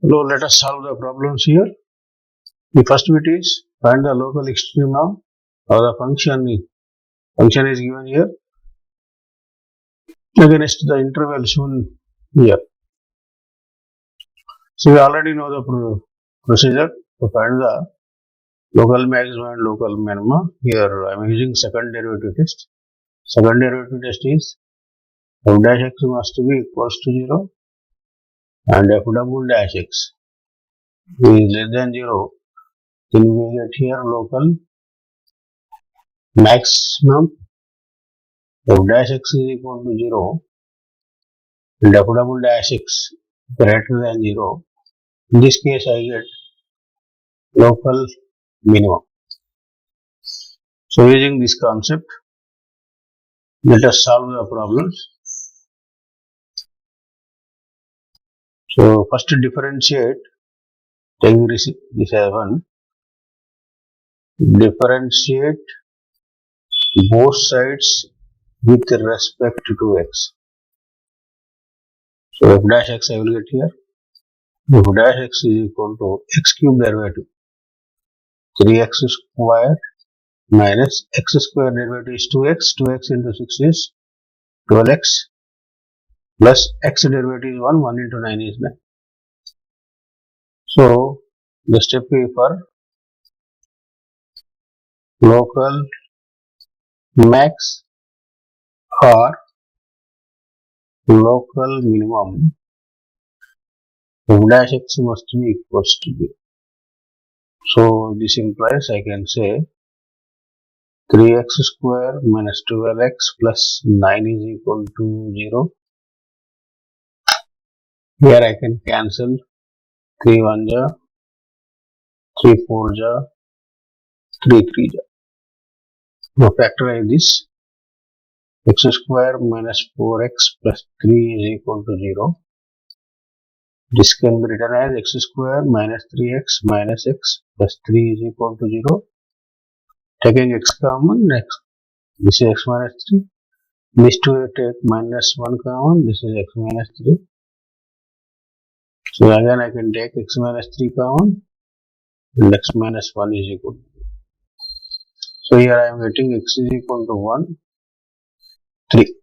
Now let us solve the problems here. The first bit is find the local extreme of the function is given here against the interval shown here. So we already know the procedure to find the local maximum and local minima. Here I am using second derivative test. Second derivative test is f dash x must be equals to 0 and f double dash x is less than 0. Then we get here local maximum f dash x is equal to 0 and f double dash x greater than 0. In this case I get local minimum. So using this concept, let us solve the problems. So first differentiate, take this as 1. Differentiate both sides with respect to x. So f dash x I will get here. F dash x is equal to x cube derivative 3x square minus x square derivative is 2x. 2x into 6 is 12x plus x derivative is 1. 1 into 9 is 9. So the step is for local max or local minimum f dash x must be equals to 0. So this implies I can say 3x square minus 12x plus 9 is equal to 0. Here I can cancel 3 1 ja, 3 4 ja, 3 3 ja. Now factorize this. X square minus 4x plus 3 is equal to 0. This can be written as x square minus 3x minus x plus 3 is equal to 0. Taking x common, this is x minus 3. These two take minus 1 common, this is x minus 3. So again I can take x minus 3 common and x minus 1 is equal to 0. So here I am getting x is equal to 1, 3.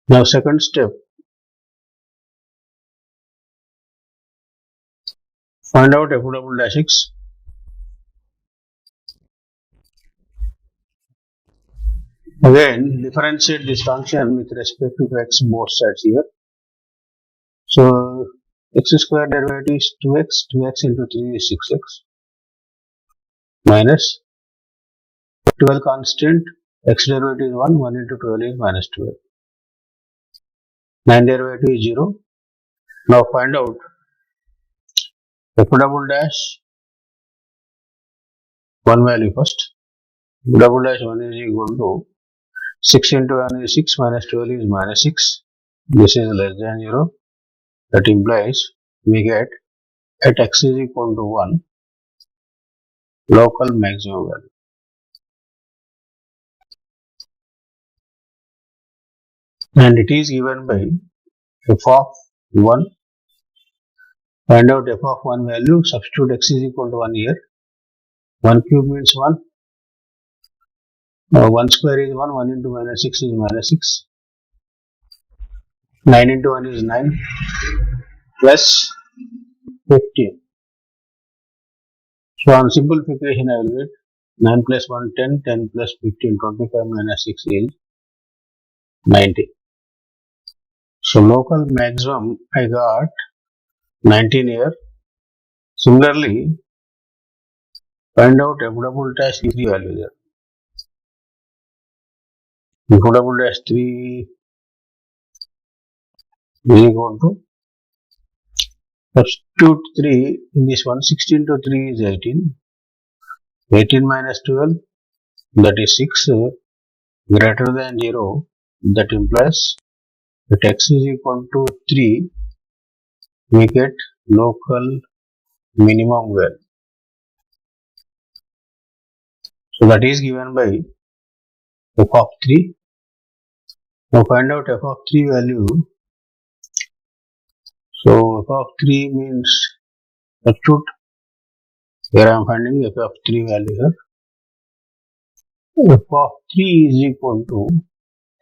Now second step, find out f double dash x. Again differentiate this function with respect to x both sides here. So x square derivative is 2x, 2x into 3 is 6x minus 12 constant, x derivative is 1, 1 into 12 is minus 12. 9 derivative is 0. Now find out f double dash 1 value first. F double dash 1 is equal to 6 into 1 is 6 minus 12 is minus 6. This is less than 0. That implies we get at x is equal to 1 local maximum value. And it is given by f of 1. Find out f of 1 value, substitute x is equal to 1 here. 1 cube means 1. 1 square is 1, 1 into minus 6 is minus 6. 9 into 1 is 9 plus 15. So on simplification I will get 9 plus 1 10, 10 plus 15 25 minus 6 is 90. So local maximum I got 19 here. Similarly, find out f double dash 3 value there. F double dash 3 is equal to, substitute 3 in this one. 16 to 3 is 18. 18 minus 12, that is 6, greater than 0. That implies that x is equal to 3. We get local minimum value. So that is given by f of 3. Now find out f of 3 value. So f of 3 means substitute. Here I am finding f of 3 value here. F of 3 is equal to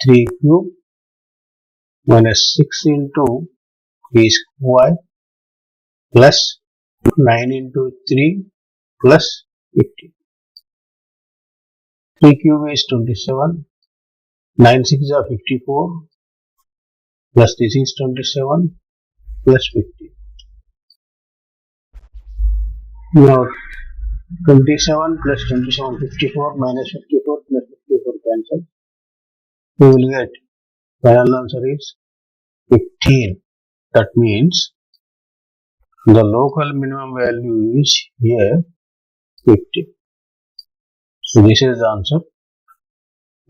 3 cube minus 6 into 3 square plus 9 into 3 plus 50. 3 cube is 27, 9 6 are 54 plus this is 27 plus 50. Now 27 plus 27, 54 minus 54 plus 54 cancel. We will get final answer is 15. That means the local minimum value is here 50. So this is the answer.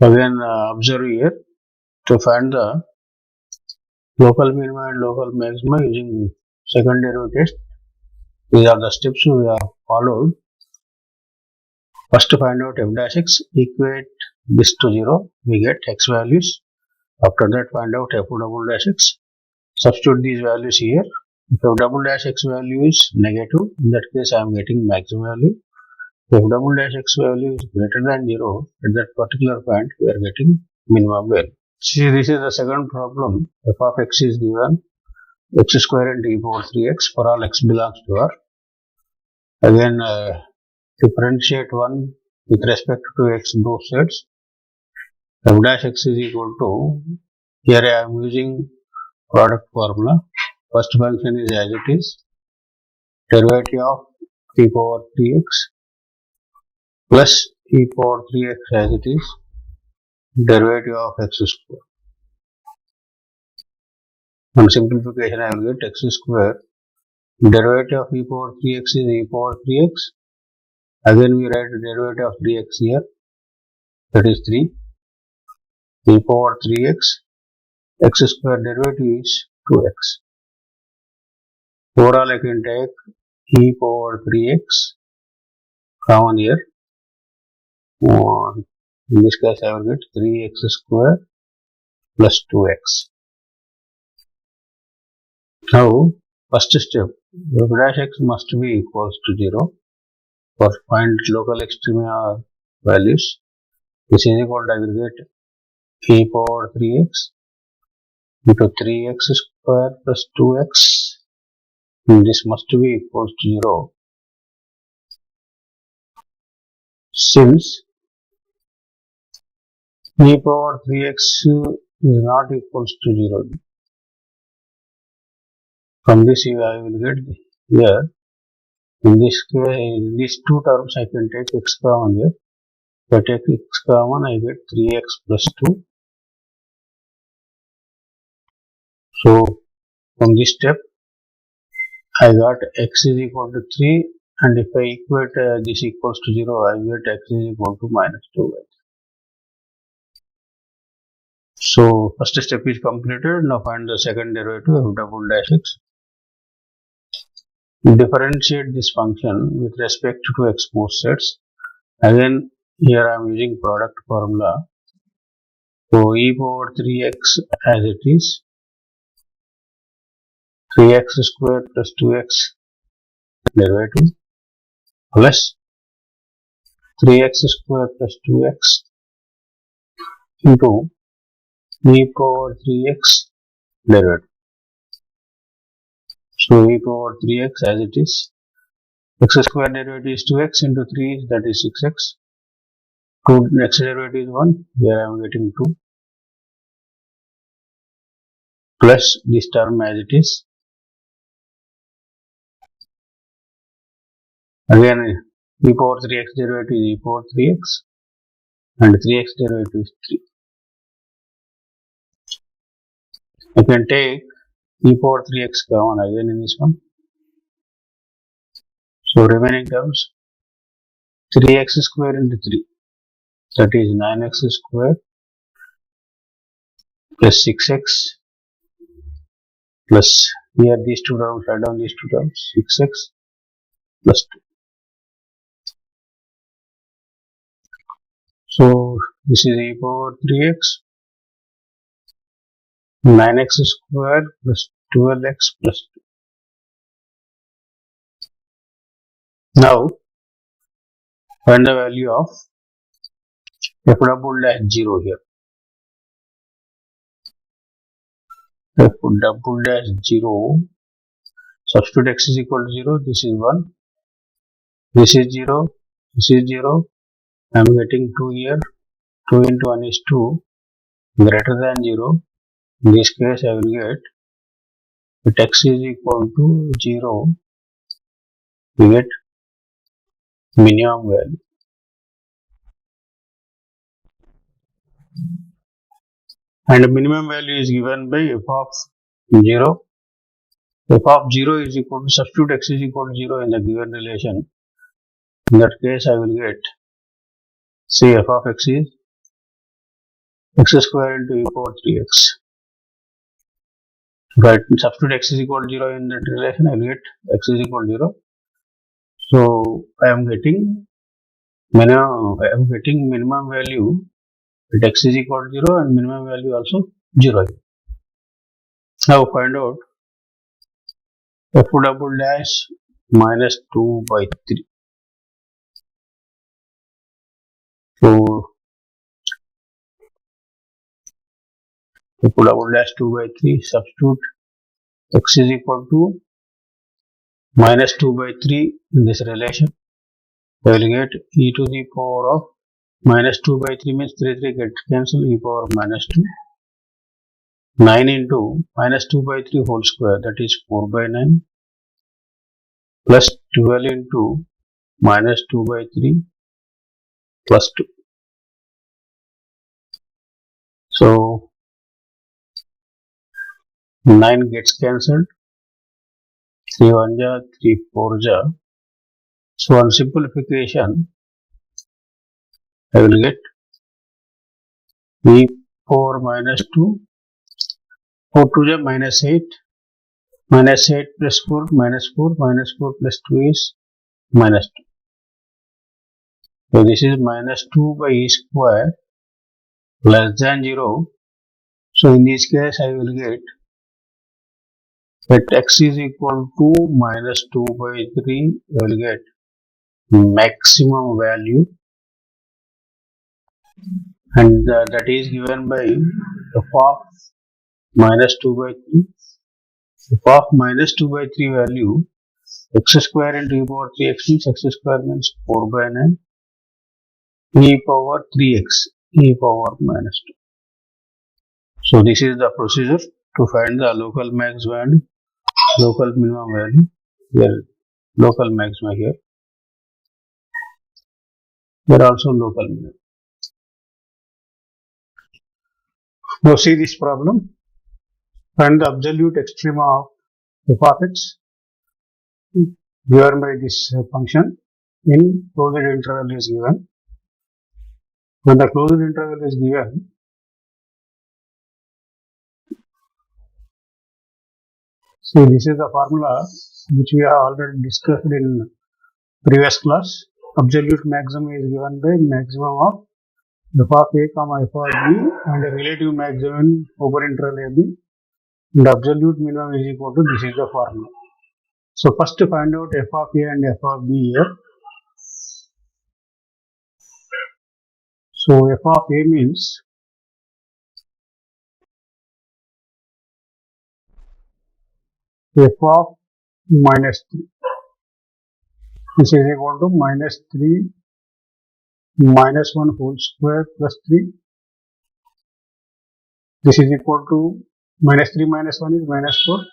Again observe here to find the local minima and local maxima using second derivative. These are the steps we have followed. First find out f dash x, equate this to 0, we get x values. After that find out f double dash x, substitute these values here. If f double dash x value is negative, in that case I am getting maximum value. If double dash x value is greater than 0, at that particular point we are getting minimum value. See, this is the second problem. F of x is given x square into e power 3x for all x belongs to R. Again, differentiate 1 with respect to x both sides. F dash x is equal to, here I am using product formula. First function is as it is, derivative of e power 3x plus e power 3x as it is, derivative of x square. On simplification I will get x square, derivative of e power 3x is e power 3x. Again we write derivative of 3x here, that is 3. E power 3x, x square derivative is 2x. Overall I can take e power 3x common here. In this case I will get 3x square plus 2x. Now first step, f dash x must be equals to 0 for find local extrema values. This is equal to, I will get e power 3x into 3x square plus 2x. And this must be equals to 0 since e power 3x is not equals to 0. From this I will get here, in this case, in these two terms I can take x common here. If I take x common, I get 3x plus 2. So from this step I got x is equal to 3, and if I equate this equals to 0, I get x is equal to minus 2. So first step is completed. Now find the second derivative of double dash x. Differentiate this function with respect to x both sides. Again here I am using product formula. So e power 3x as it is, 3x square plus 2x derivative plus 3x square plus 2x into e power 3x derivative. So e power 3x as it is, x square derivative is 2x into 3, that is 6x. 2 next derivative is 1, here I am getting 2 plus this term as it is. Again e power 3x derivative is e power 3x and 3x derivative is 3. I can take e power 3x common again in this one. So remaining terms 3x square into 3, that is 9x square plus 6x plus, here these two terms, write down these two terms, 6x plus 2. So this is e power 3x, 9x square plus 12x plus 2. Now find the value of f double dash 0 here. F double dash 0, substitute x is equal to 0, this is 1, this is 0, this is 0, I am getting 2 here, 2 into 1 is 2, greater than 0, in this case I will get, if x is equal to 0, we get minimum value. And the minimum value is given by f of 0. F of 0 is equal to, substitute x is equal to 0 in the given relation. In that case, I will get, say f of x is x square into e power 3x. But substitute x is equal to 0 in that relation, I will get x is equal to 0. So I am getting minimum value at x is equal to 0 and minimum value also 0. Now find out f double dash minus 2 by 3. So f double dash 2 by 3, substitute x is equal to minus 2 by 3 in this relation. I will get e to the power of minus 2 by 3 means 3 gets cancelled, e power minus 2. 9 into minus 2 by 3 whole square, that is 4 by 9, plus 12 into minus 2 by 3 plus 2. So 9 gets cancelled, 3 1 ja, 3 4 ja. So on simplification, I will get e power minus 2, 4 2 ja minus 8, minus 8 plus 4, minus 4, minus 4 plus 2 is minus 2. So this is minus 2 by e square less than 0. So in this case, I will get that x is equal to minus 2 by 3, I will get maximum value, and that is given by f of minus 2 by 3. F of minus 2 by 3 value, x square into e power 3x means x square means 4 by 9, e power 3x, e power minus 2. So this is the procedure to find the local max value, local minimum value, here local maxima here, here also local minimum. Now see this problem, find the absolute extrema of f of x given by this function in closed interval is given. When the closed interval is given, see this is the formula which we have already discussed in previous class. Absolute maximum is given by maximum of f of a comma f of b and a relative maximum in open interval ab, and absolute minimum is equal to, this is the formula. So first find out f of a and f of b here. So f of a means f of minus 3. This is equal to minus 3 minus 1 whole square plus 3. This is equal to minus 3 minus 1 is minus 4.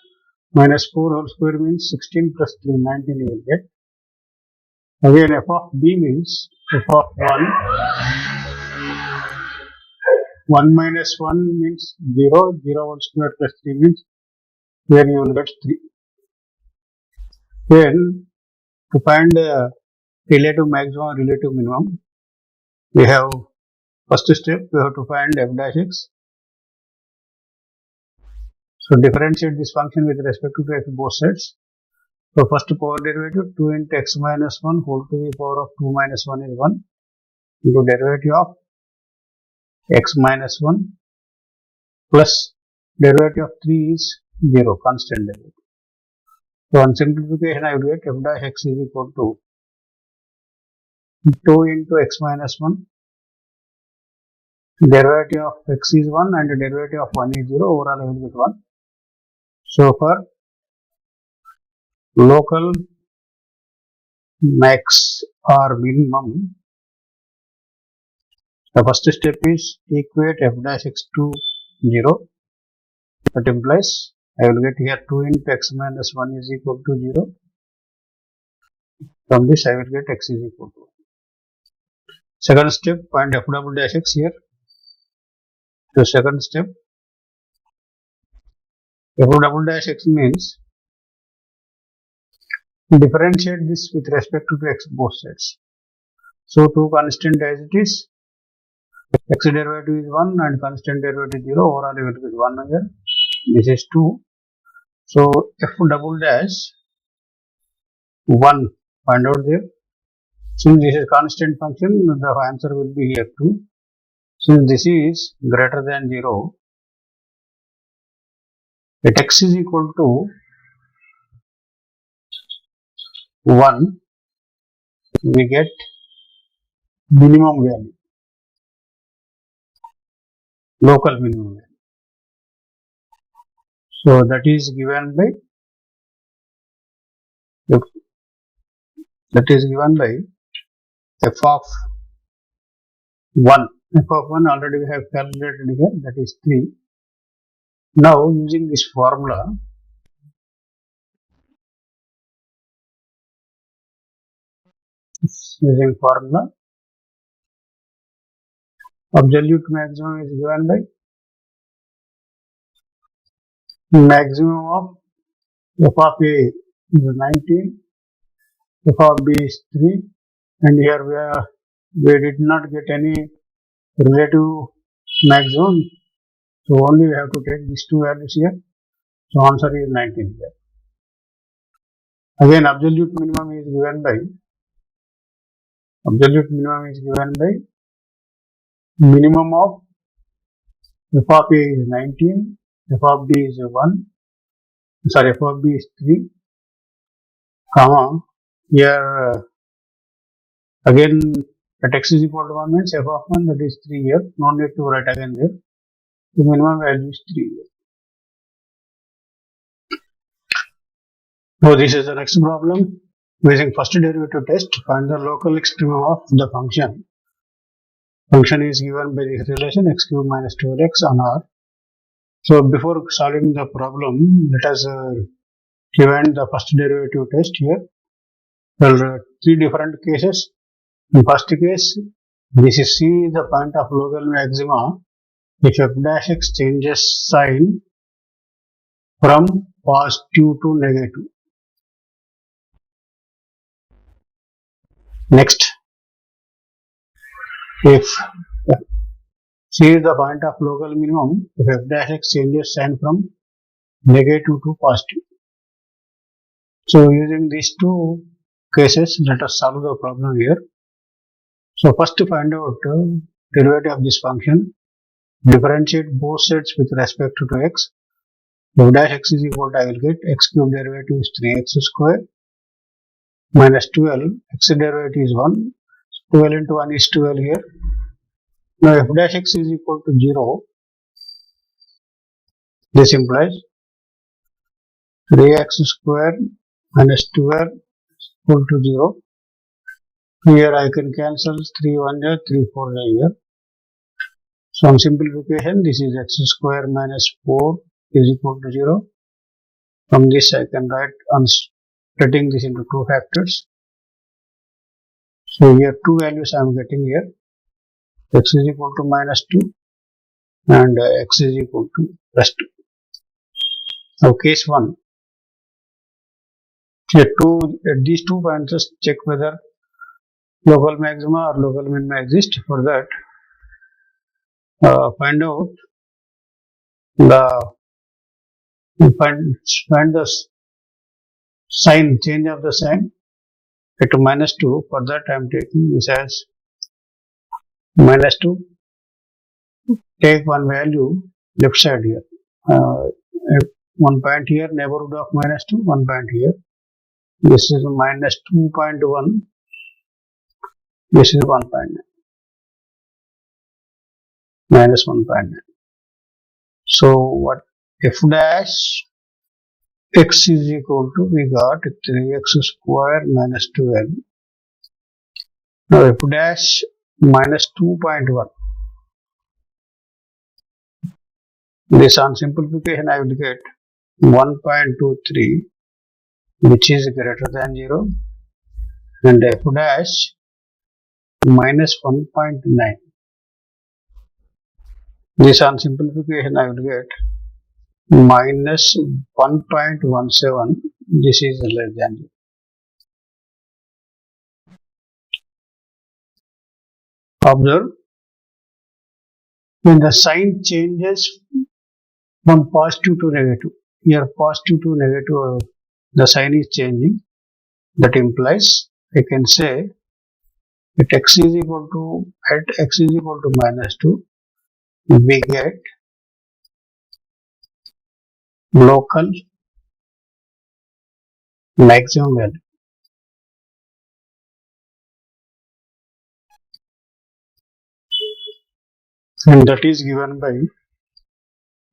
Minus 4 whole square means 16 plus 3, 19 you will get. Again f of b means f of 1. 1 minus 1 means 0. 0 whole square plus 3 means here you will get 3. Then to find the relative maximum, relative minimum, we have first step, we have to find f dash x. So differentiate this function with respect to x both sides. So first power derivative 2 into x minus 1 whole to the power of 2 minus 1 is 1 into derivative of x minus 1 plus derivative of 3 is 0, constant derivative. So on simplification, I will get f dash x is equal to 2 into x minus 1. Derivative of x is 1 and the derivative of 1 is 0. Overall, I will get 1. So for local max or minimum, the first step is equate f dash x to 0. That implies I will get here 2 into x minus 1 is equal to 0. From this, I will get x is equal to 1. Second step, find f double dash x here. So second step, f double dash x means differentiate this with respect to x both sides. So two constant as it is, x derivative is 1 and constant derivative is 0. Overall, I will get 1 here. This is 2. So f double dash 1, find out there. Since this is constant function, the answer will be here 2. Since this is greater than 0, at x is equal to 1, we get minimum value, local minimum value. So that is given by f of 1. F of 1 already we have calculated here, that is 3. Now using this formula, absolute maximum is given by maximum of f of a is 19, f of b is 3, and here we did not get any relative maximum, so only we have to take these two values here. So answer is 19 here. Again, absolute minimum is given by minimum of f of a is 19, f of b is 1, sorry, f of b is 3, comma, here again at x is equal to 1 means f of 1, that is 3 here, no need to write again there, the minimum value is 3 here. So this is the next problem. Using first derivative test, find the local extremum of the function. Function is given by this relation x cube minus 12x on R. So before solving the problem, let us find the first derivative test here. There are three different cases. In first case, this is C is the point of local maxima if f dash x changes sign from positive to negative. Next, if C is the point of local minimum if f dash x changes sign from negative to positive. So using these two cases, let us solve the problem here. So first to find out derivative of this function, differentiate both sides with respect to x. F dash x is equal to, I will get x cube derivative is 3x square minus 12, x derivative is 1, 12 into 1 is 12 here. Now f dash x is equal to 0, this implies 3x square minus 12 equal to 0. Here I can cancel 3 1 here, 3 4 here. So on simplification, this is x square minus 4 is equal to 0. From this I can write on splitting this into two factors. So here two values I am getting here. X is equal to minus 2 and x is equal to plus 2. Now case 1. Here at these 2 points, just check whether local maxima or local minima exist. For that, find out find the sign, change of the sign to minus 2. For that, I am taking this as minus 2. Take one value left side here. 1 point here, neighborhood of minus 2, 1 point here. This is minus 2.1. This is 1.9. Minus 1.9. So what f dash x is equal to, we got 3x square minus 12. Now f dash minus 2.1. This on simplification I will get 1.23, which is greater than 0, and f dash minus 1.9. This on simplification I will get minus 1.17. This is less than 0. Observe, when the sign changes from positive to negative, here positive to negative, the sign is changing. That implies I can say at x is equal to minus 2, we get local maximum value. And that is given by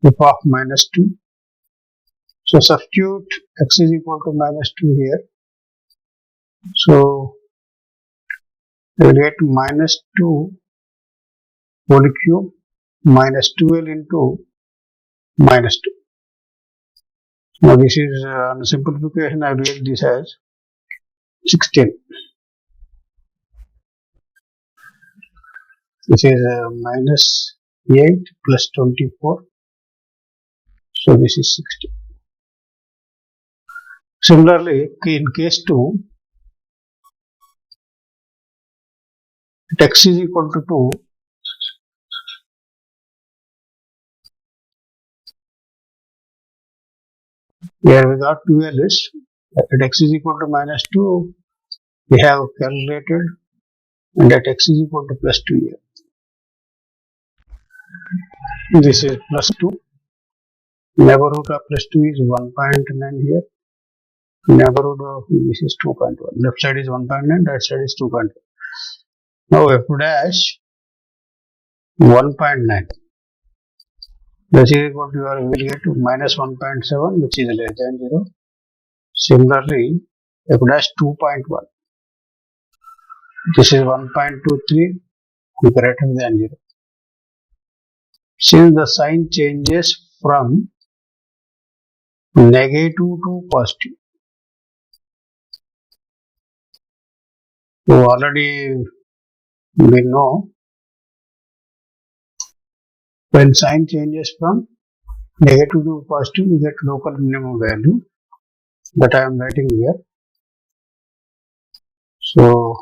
f of minus 2. So substitute x is equal to minus 2 here. So we get minus 2 whole cube minus 12 into minus 2. Now this is on simplification, I will get this as 16. This is minus 8 plus 24. So this is 60. Similarly, in case 2, x is equal to 2, here we got 12 is at x is equal to minus 2, we have calculated, and at x is equal to plus 2 here. This is plus 2. Neighborhood of plus 2 is 1.9 here. Neighborhood of this is 2.1. Left side is 1.9, right side is 2.1. Now f dash 1.9. This is equal to, you will get minus 1.7, which is less than 0. Similarly, f dash 2.1. This is 1.23, greater than 0. Since the sign changes from negative to positive, so already we know when sign changes from negative to positive, we get local minimum value that I am writing here. So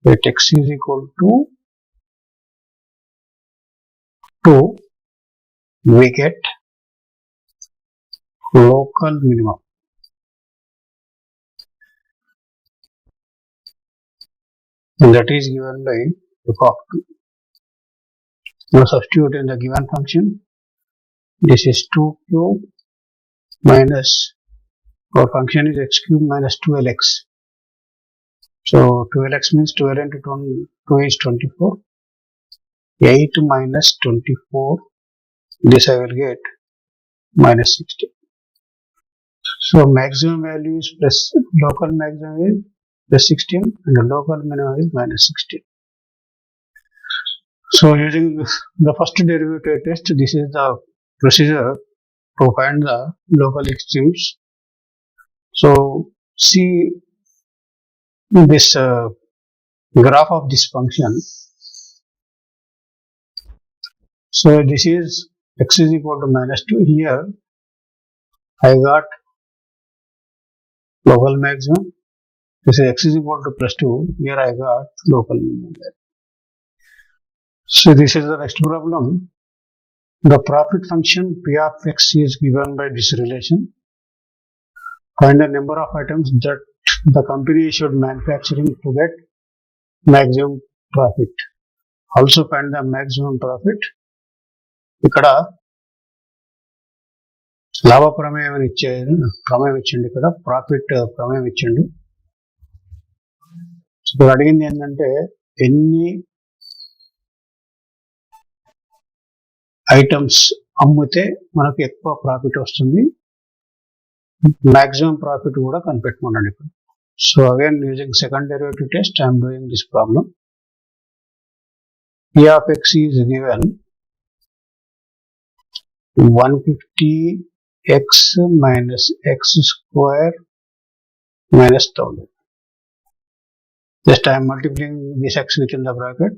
at x is equal to 2, we get local minimum. And that is given by f of 2. Now substitute in the given function. This is 2 cube minus, our function is x cube minus 12x. So 12x means 12 into 2 is 24. 8 minus 24, this I will get minus 60. So maximum value is plus, local maximum is plus 16 and the local minimum is minus 16. So using the first derivative test, this is the procedure to find the local extremes. So see this graph of this function. So this is x is equal to minus 2. Here I got local maximum. This is x is equal to plus 2. Here I got local minimum. So this is the next problem. The profit function P of x is given by this relation. Find the number of items that the company should manufacturing to get maximum profit. Also find the maximum profit. ఇక్కడ లాభ ప్రమేయం ప్రమేయం ఇచ్చిండు, ఇక్కడ profit ప్రమేయం ఇచ్చిండు. ఇప్పుడు అడిగింది ఏంటంటే ఎన్ని ఐటమ్స్ అమ్మితే మనకు ఎక్కువ ప్రాఫిట్ వస్తుంది, మాక్సిమం ప్రాఫిట్ కూడా కనిపెట్టుకున్నాడు ఇప్పుడు. So again using second derivative test I'm doing this problem. P of x is given 150x minus x square minus 1000. Just I am multiplying this x within the bracket.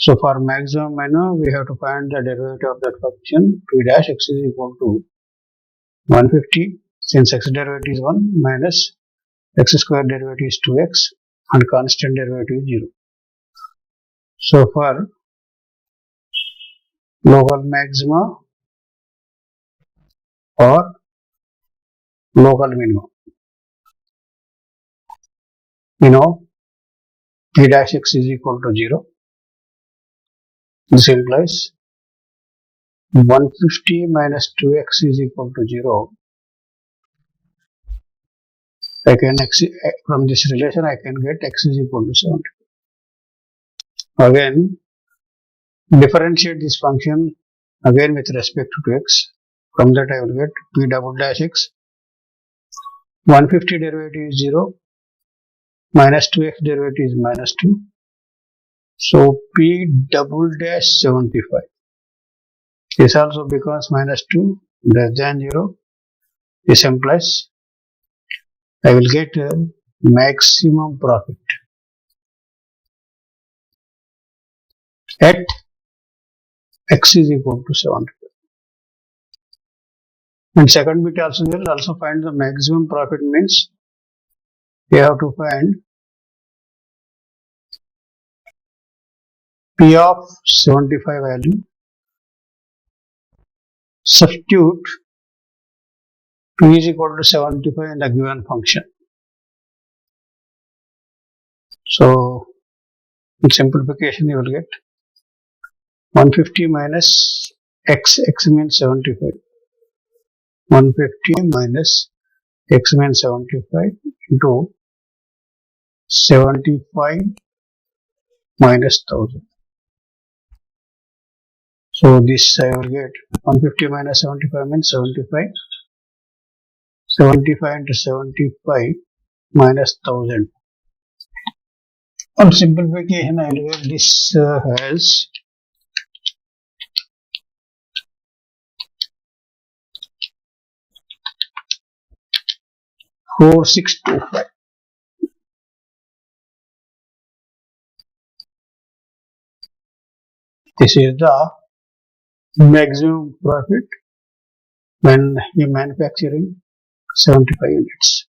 So for maximum I know we have to find the derivative of that function. P dash x is equal to 150, since x derivative is 1 minus x square derivative is 2x and constant derivative is 0. So for local maxima or local minimum, you know P dash x is equal to 0. This implies 150 minus 2x is equal to 0. From this relation I can get x is equal to 70. Again, differentiate this function again with respect to x. From that I will get P double dash x. 150 derivative is 0. Minus 2x derivative is minus 2. So P double dash 75. This also becomes minus 2 less than 0. This implies I will get a maximum profit at x is equal to 75. And second bit also will also find the maximum profit, means we have to find P of 75 value, substitute P is equal to 75 in the given function. So in simplification you will get 150 minus x means 75. 150 minus x means 75 into 75 minus 1000. So this I will get 150 minus 75 means 75. 75 into 75 minus 1000. On simplification I will get this as 4625. This is the maximum profit when you manufacturing 75 units.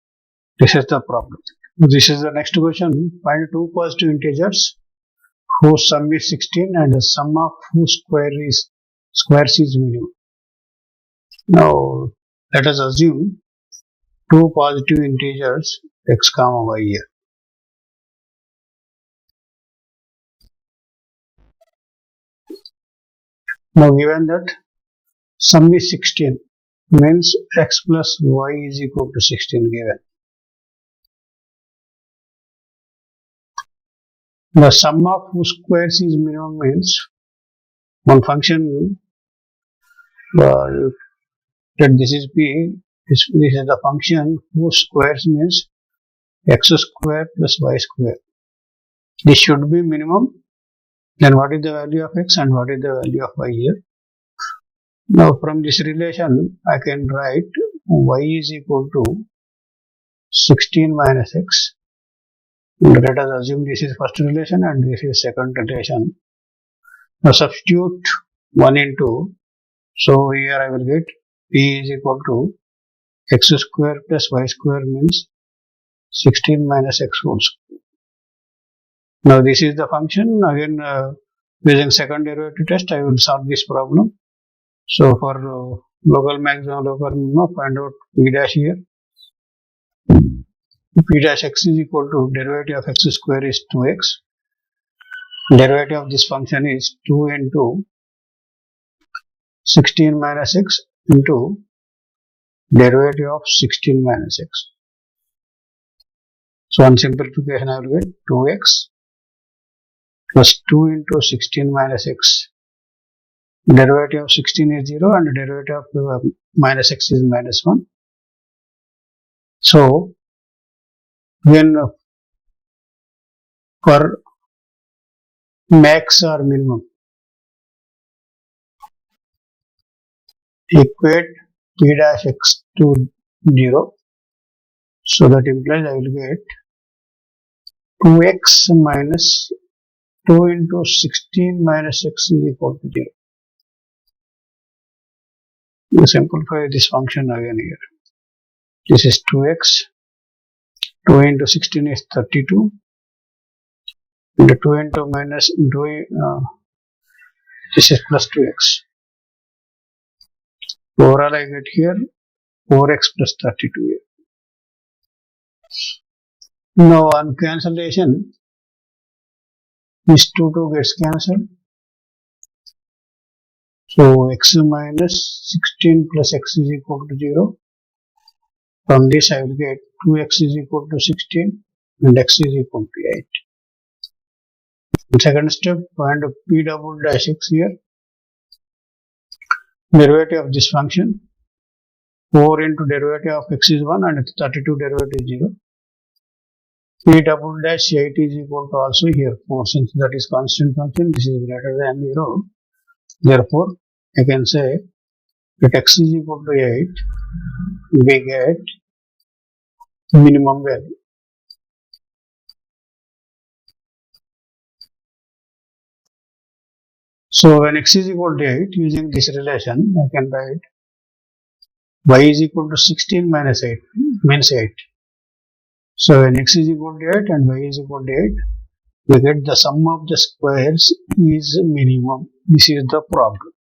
This is the problem. This is the next question. Find two positive integers whose sum is 16 and the sum of whose squares is minimum. Now let us assume two positive integers x comma y here. Now given that sum is 16, means x plus y is equal to 16 given. The sum of whose squares is minimum means one function that this is p, this is the function whose squares means x square plus y square. This should be minimum. Then what is the value of x and what is the value of y here? Now from this relation I can write y is equal to 16 minus x. Let us assume this is first relation and this is second relation. Now substitute 1 into, so here I will get p is equal to x square plus y square means 16 minus x whole square. Now this is the function. Again using second derivative test I will solve this problem. So for local maximum, local minimum, find out p dash here. P dash x is equal to derivative of x square is 2x. Derivative of this function is 2 into 16 minus x into derivative of 16 minus x. So on simplification I will get 2x plus 2 into 16 minus x. Derivative of 16 is 0 and derivative of minus x is minus 1. So when for max or minimum, equate p dash x to 0. So that implies I will get 2x minus 2 into 16 minus x is equal to 0. We simplify this function again here. This is 2x. 2 into 16 is 32. And 2 into minus 2, this is plus 2x. Overall I get here 4x plus 32 here. Now on cancellation, this 2 gets cancelled. So x minus 16 plus x is equal to 0. From this I will get 2x is equal to 16 and x is equal to 8. In second step, find p double dash x here. Derivative of this function. 4 into derivative of x is 1 and 32 derivative is 0. P double dash 8 is equal to also here 4, since that is constant function, this is greater than 0. Therefore, I can say that x is equal to 8, we get minimum value. So when x is equal to 8, using this relation, I can write y is equal to 16 minus 8 means 8. So when x is equal to 8 and y is equal to 8, we get the sum of the squares is minimum. This is the problem.